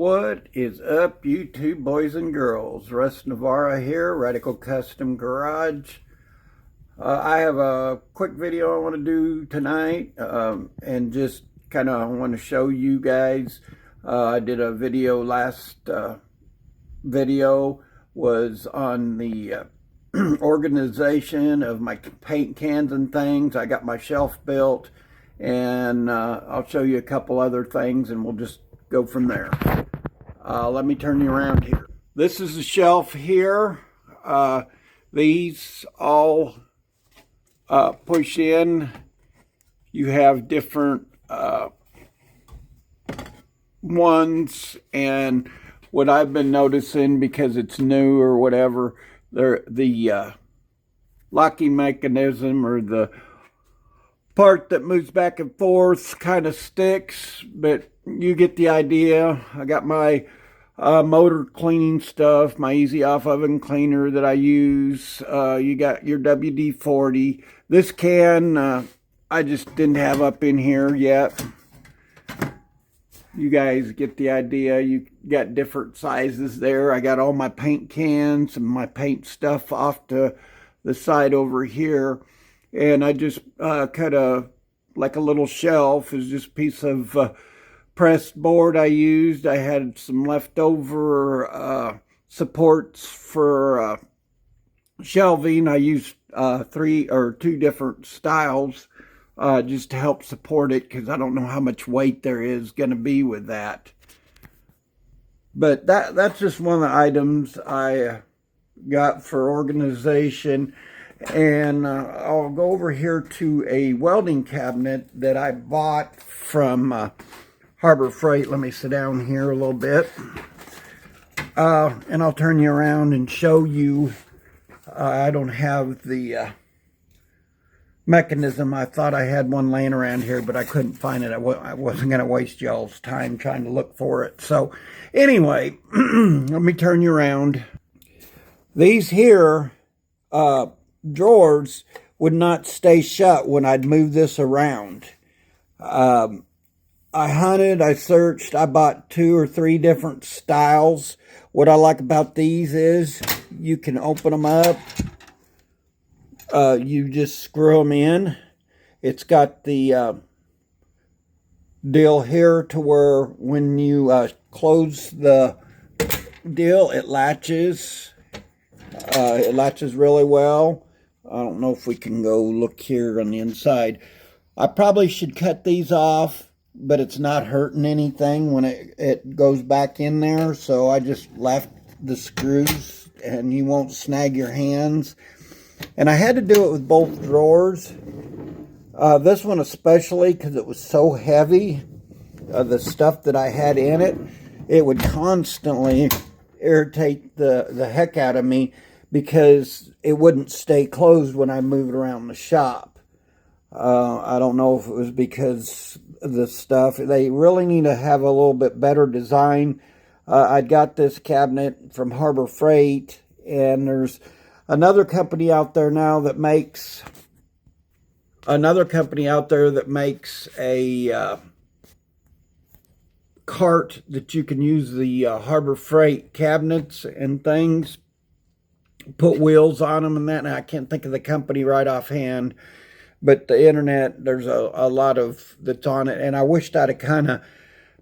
What is up, YouTube boys and girls? Russ Navarra here, Radical Custom Garage. I have a quick video I want to do tonight, and just kind of want to show you guys. I did a video last video was on the organization of my paint cans and things. I got my shelf built, and I'll show you a couple other things, and we'll just go from there. Let me turn you around here. This is the shelf here. These all push in. You have different ones, and what I've been noticing, because it's new or whatever, the locking mechanism, or the part that moves back and forth, kind of sticks, but you get the idea. I got my motor cleaning stuff, my easy off oven cleaner that I use. You got your WD-40. This can I just didn't have up in here yet. You guys get the idea. You got different sizes there. I got all my paint cans and my paint stuff off to the side over here. And I just cut like a little shelf. Is just a piece of pressed board I used. I had some leftover supports for shelving. I used 3 or 2 different styles just to help support it, because I don't know how much weight there is going to be with that. But that's just one of the items I got for organization. And I'll go over here to a welding cabinet that I bought from Harbor Freight. Let me sit down here a little bit. And I'll turn you around and show you. I don't have the mechanism. I thought I had one laying around here, but I couldn't find it. I wasn't going to waste y'all's time trying to look for it. So anyway, let me turn you around. These here drawers would not stay shut when I'd move this around. I hunted, I searched, I bought 2 or 3 different styles. What I like about these is you can open them up. You just screw them in. It's got the deal here to where when you close the deal, it latches. It latches really well. I don't know if we can go look here on the inside. I probably should cut these off, but it's not hurting anything when it goes back in there. So I just left the screws, and you won't snag your hands. And I had to do it with both drawers. This one especially, because it was so heavy, the stuff that I had in it, it would constantly irritate the heck out of me, because it wouldn't stay closed when I moved around the shop. I don't know if it was because of the stuff. They really need to have a little bit better design. I got this cabinet from Harbor Freight, and there's another company out there now that makes a cart that you can use the Harbor Freight cabinets and things, put wheels on them and that. And I can't think of the company right offhand, but the internet, there's a lot of that's on it. And I wished I'd have kind of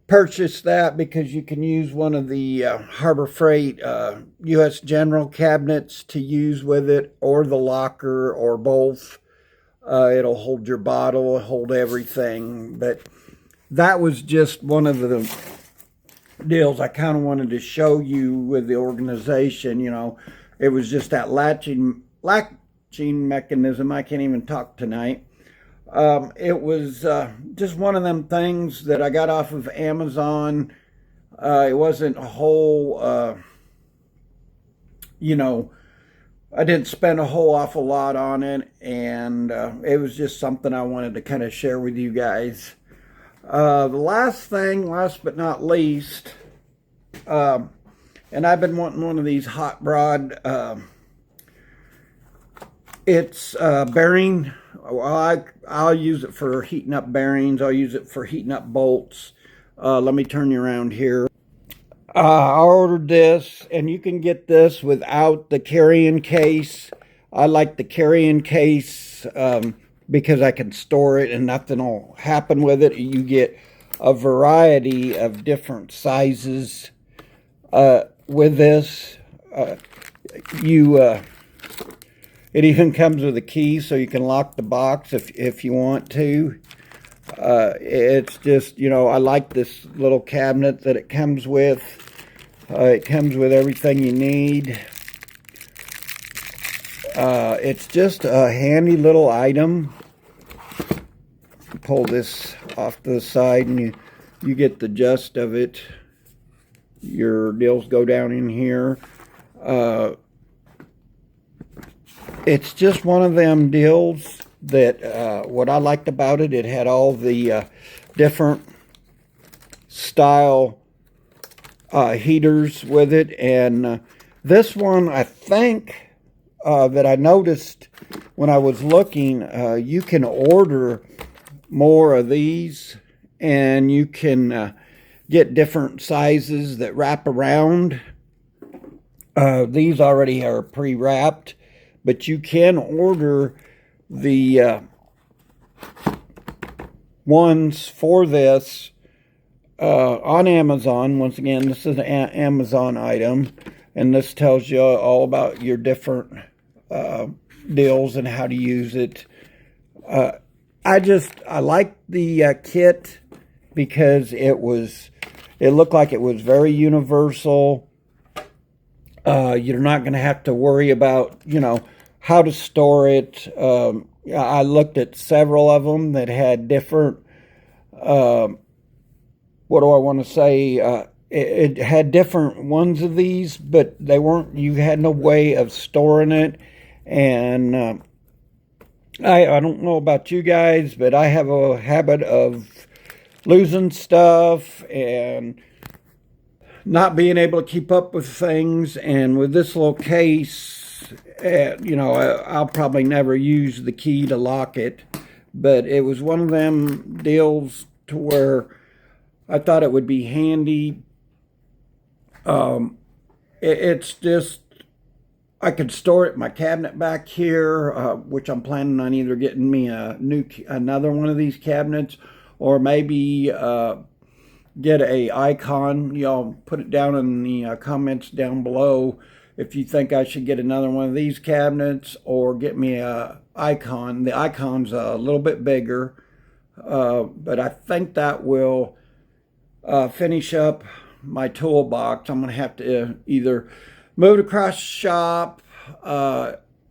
purchased that, because you can use one of the Harbor Freight U.S. General cabinets to use with it, or the locker, or both. It'll hold your bottle, hold everything. But that was just one of the deals I kind of wanted to show you with the organization. You know, it was just that latching mechanism. I can't even talk tonight. It was just one of them things that I got off of Amazon. It wasn't a whole, you know, I didn't spend a whole awful lot on it, and it was just something I wanted to kind of share with you guys. The last thing, last but not least, and I've been wanting one of these hot rod, it's bearing. I'll use it for heating up bearings. I'll use it for heating up bolts. Let me turn you around here. I ordered this, and you can get this without the carrying case. I like the carrying case because I can store it and nothing will happen with it. You get a variety of different sizes with this. It even comes with a key, so you can lock the box if you want to. It's just, I like this little cabinet that it comes with. It comes with everything you need. It's just a handy little item. Pull this off to the side and you get the gist of it. Your deals go down in here. It's just one of them deals that what I liked about it, it had all the different style heaters with it. And this one, I think that I noticed when I was looking, you can order more of these, and you can get different sizes that wrap around. These already are pre-wrapped, but you can order the ones for this on Amazon. Once again, this is an Amazon item, and this tells you all about your different deals and how to use it. I like the kit because it looked like it was very universal. You're not going to have to worry about, how to store it. I looked at several of them that had different, what do I want to say? It had different ones of these, but you had no way of storing it. And I don't know about you guys, but I have a habit of losing stuff and not being able to keep up with things. And with this little case, I'll probably never use the key to lock it, but it was one of them deals to where I thought it would be handy. It's just, I could store it in my cabinet back here, which I'm planning on either getting me another one of these cabinets, or maybe get a icon. Y'all put it down in the comments down below if you think I should get another one of these cabinets or get me a icon. The icon's a little bit bigger, but I think that will finish up my toolbox. I'm going to have to either move it across the shop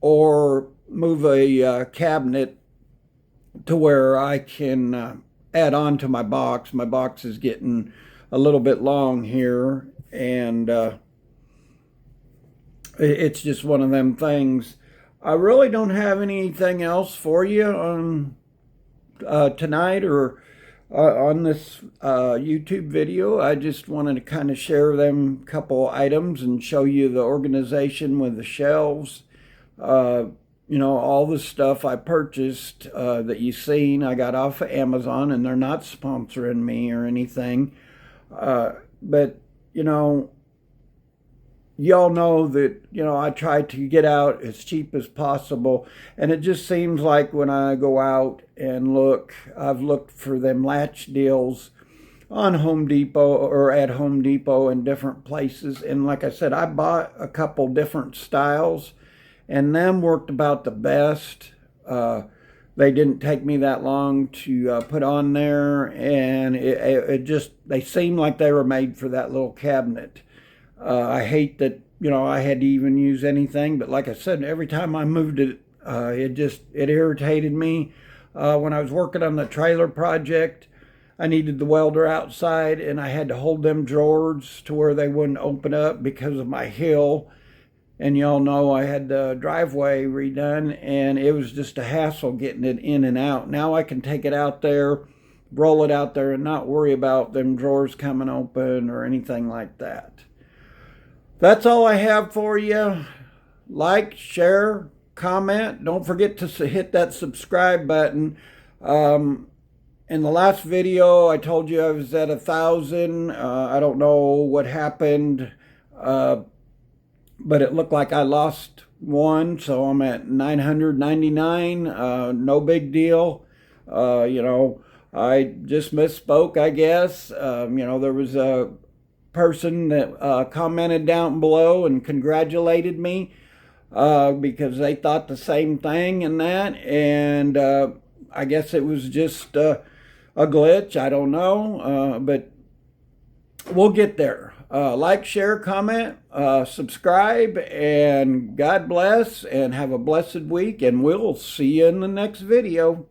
or move a cabinet to where I can add on to my box. My box is getting a little bit long here, and it's just one of them things. I really don't have anything else for you on tonight or on this YouTube video. I just wanted to kind of share them couple items and show you the organization with the shelves. All the stuff I purchased that you've seen, I got off of Amazon, and they're not sponsoring me or anything. But, y'all know that, I try to get out as cheap as possible. And it just seems like when I go out and look, I've looked for them latch deals on Home Depot or at Home Depot and different places. And like I said, I bought a couple different styles, and them worked about the best. They didn't take me that long to put on there, and they seemed like they were made for that little cabinet. I hate that, I had to even use anything, but like I said, every time I moved it, it irritated me. When I was working on the trailer project, I needed the welder outside, and I had to hold them drawers to where they wouldn't open up because of my hill. And y'all know I had the driveway redone, and it was just a hassle getting it in and out. Now I can take it out there, roll it out there, and not worry about them drawers coming open or anything like that. That's all I have for you. Like, share, comment. Don't forget to hit that subscribe button. In the last video, I told you I was at 1,000. I don't know what happened, but it looked like I lost one, so I'm at 999. No big deal. You know, I just misspoke, I guess. You know, there was a person that commented down below and congratulated me because they thought the same thing and that, and I guess it was just a glitch. I don't know, but we'll get there. Like, share, comment, subscribe, and God bless, and have a blessed week, and we'll see you in the next video.